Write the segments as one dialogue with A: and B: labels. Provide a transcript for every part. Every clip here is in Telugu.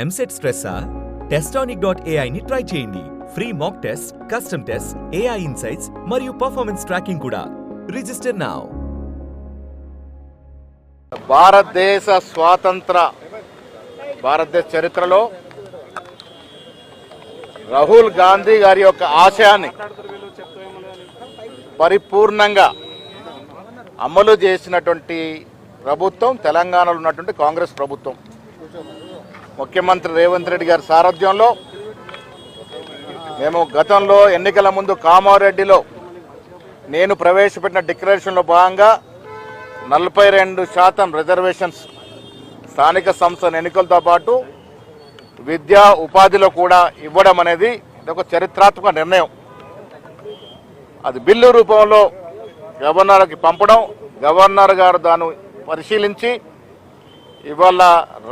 A: ఎంసెట్ స్ట్రెస్సా? Testonic.ai ని ట్రై చేయండి. Free mock test, custom test, AI insights మరియు పర్ఫార్మెన్స్ ట్రాకింగ్ కూడా. Register now.
B: భారతదేశ చరిత్రలో రాహుల్ గాంధీ గారి యొక్క ఆశయాన్ని పరిపూర్ణంగా అమలు చేసినటువంటి ప్రభుత్వం తెలంగాణలో ఉన్నటువంటి కాంగ్రెస్ ప్రభుత్వం. ముఖ్యమంత్రి రేవంత్ రెడ్డి గారి సారథ్యంలో మేము గతంలో ఎన్నికల ముందు కామారెడ్డిలో నేను ప్రవేశపెట్టిన డిక్లరేషన్లో భాగంగా 42% రిజర్వేషన్స్ స్థానిక సంస్థల ఎన్నికలతో పాటు విద్యా ఉపాధిలో కూడా ఇవ్వడం అనేది ఒక చరిత్రాత్మక నిర్ణయం. అది బిల్లు రూపంలో గవర్నర్కి పంపడం, గవర్నర్ గారు దాన్ని పరిశీలించి ఇవాళ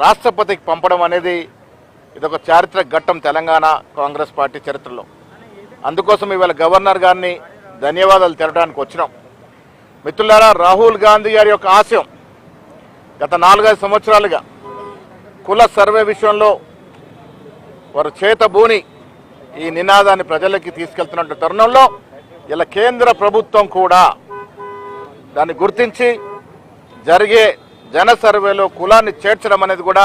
B: రాష్ట్రపతికి పంపడం అనేది ఇదొక చారిత్రక ఘట్టం తెలంగాణ కాంగ్రెస్ పార్టీ చరిత్రలో. అందుకోసం ఇవాళ గవర్నర్ గారిని ధన్యవాదాలు తెలపడానికి వచ్చినాం. మిత్రులారా, రాహుల్ గాంధీ గారి యొక్క ఆశయం గత 4-5 సంవత్సరాలుగా కుల సర్వే విషయంలో వారు చేతబూని ఈ నినాదాన్ని ప్రజలకి తీసుకెళ్తున్న తరుణంలో ఇలా కేంద్ర ప్రభుత్వం కూడా దాన్ని గుర్తించి జరిగే జన సర్వేలో కులాన్ని చేర్చడం అనేది కూడా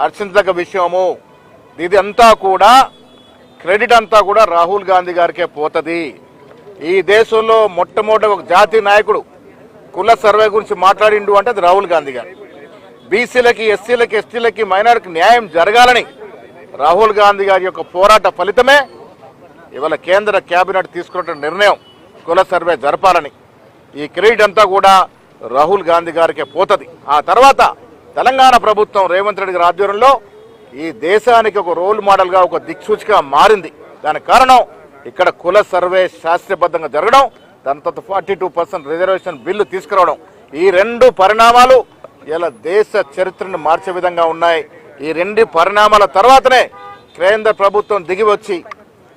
B: హర్షించదగ్గ విషయము. ఇది అంతా కూడా క్రెడిట్ అంతా కూడా రాహుల్ గాంధీ గారికే పోతుంది. ఈ దేశంలో మొట్టమొదటి ఒక జాతీయ నాయకుడు కుల సర్వే గురించి మాట్లాడిండు అంటే అది రాహుల్ గాంధీ గారు. బీసీలకి, ఎస్సీలకి, ఎస్టీలకి, మైనారిటీకి న్యాయం జరగాలని రాహుల్ గాంధీ గారి యొక్క పోరాట ఫలితమే ఇవాళ కేంద్ర కేబినెట్ తీసుకున్న నిర్ణయం కుల సర్వే జరపాలని. ఈ క్రెడిట్ అంతా కూడా రాహుల్ గాంధీ గారికే పోతుంది. ఆ తర్వాత తెలంగాణ ప్రభుత్వం రేవంత్ రెడ్డి గారి ఆధ్వర్యంలో ఈ దేశానికి ఒక రోల్ మోడల్గా, ఒక దిక్సూచిగా మారింది. దానికి కారణం ఇక్కడ కుల సర్వే శాస్త్రీయబద్ధంగా జరగడం, దాని తర్వాత 42% రిజర్వేషన్ బిల్లు తీసుకురావడం. ఈ 2 పరిణామాలు ఇలా దేశ చరిత్రను మార్చే విధంగా ఉన్నాయి. ఈ 2 పరిణామాల తర్వాతనే కేంద్ర ప్రభుత్వం దిగి వచ్చి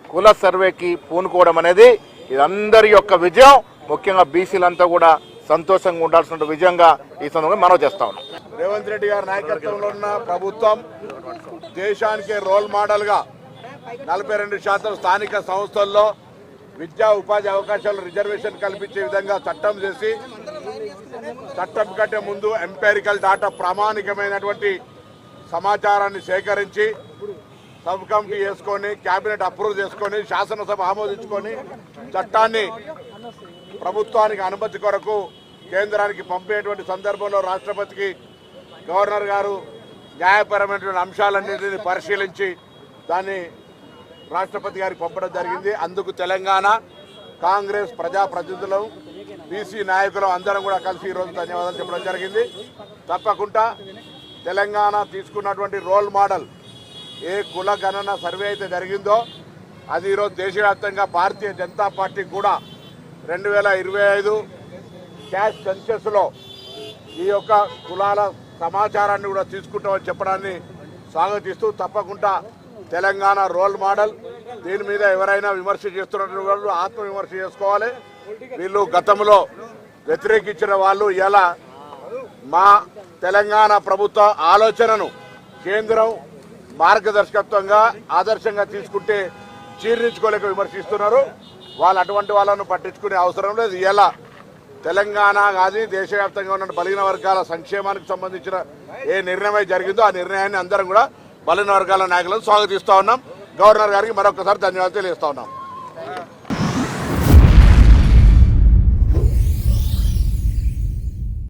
B: కుల సర్వేకి పూనుకోవడం అనేది ఇది అందరి యొక్క విజయం. ముఖ్యంగా బీసీలంతా కూడా సంతోషంగా ఉండాల్సిన విజయంగా ఈ సందర్భంగా మనం చేస్తా ఉన్నాం.
C: రేవంత్ రెడ్డి గారి నాయకత్వంలో ఉన్న ప్రభుత్వం దేశానికే రోల్ మోడల్గా 42% స్థానిక సంస్థల్లో విద్యా ఉపాధి అవకాశాలు రిజర్వేషన్ కల్పించే విధంగా చట్టం చేసి, చట్టం కంటే ముందు ఎంపెరికల్ డాటా ప్రామాణికమైనటువంటి సమాచారాన్ని సేకరించి సబ్ కమిటీ చేసుకొని, కేబినెట్ అప్రూవ్ చేసుకొని, శాసనసభ ఆమోదించుకొని చట్టాన్ని ప్రభుత్వానికి అనుమతి కొరకు కేంద్రానికి పంపేటువంటి సందర్భంలో రాష్ట్రపతికి గవర్నర్ గారు న్యాయపరమైనటువంటి అంశాలన్నింటినీ పరిశీలించి దాన్ని రాష్ట్రపతి గారికి పంపడం జరిగింది. అందుకు తెలంగాణ కాంగ్రెస్ ప్రజాప్రతినిధులు, బీసీ నాయకులు అందరం కూడా కలిసి ఈరోజు ధన్యవాదాలు చెప్పడం జరిగింది. తప్పకుండా తెలంగాణ తీసుకున్నటువంటి రోల్ మోడల్ ఏ కుల గణన సర్వే అయితే జరిగిందో అది ఈరోజు దేశవ్యాప్తంగా భారతీయ జనతా పార్టీ కూడా 2025 క్యాష్ సెన్సెస్లో ఈ యొక్క కులాల సమాచారాన్ని కూడా తీసుకుంటామని చెప్పడాన్ని స్వాగతిస్తూ, తప్పకుండా తెలంగాణ రోల్ మోడల్. దీని మీద ఎవరైనా విమర్శ చేస్తున్నటువంటి వాళ్ళు ఆత్మవిమర్శ చేసుకోవాలి. వీళ్ళు గతంలో వ్యతిరేకించిన వాళ్ళు ఇలా మా తెలంగాణ ప్రభుత్వ ఆలోచనను కేంద్రం మార్గదర్శకత్వంగా ఆదర్శంగా తీసుకుంటే జీర్ణించుకోలేక విమర్శిస్తున్నారు. వాళ్ళు అటువంటి వాళ్ళను పట్టించుకునే అవసరం లేదు. ఇలా తెలంగాణ కానీ దేశవ్యాప్తంగా ఉన్న బలహీన వర్గాల సంక్షేమానికి సంబంధించిన ఏ నిర్ణయం జరిగిందో ఆ నిర్ణయాన్ని అందరం కూడా బలహీన వర్గాల నాయకులను స్వాగతిస్తూ ఉన్నాం. గవర్నర్ గారికి మరొకసారి ధన్యవాదాలు తెలియజేస్తా ఉన్నాం.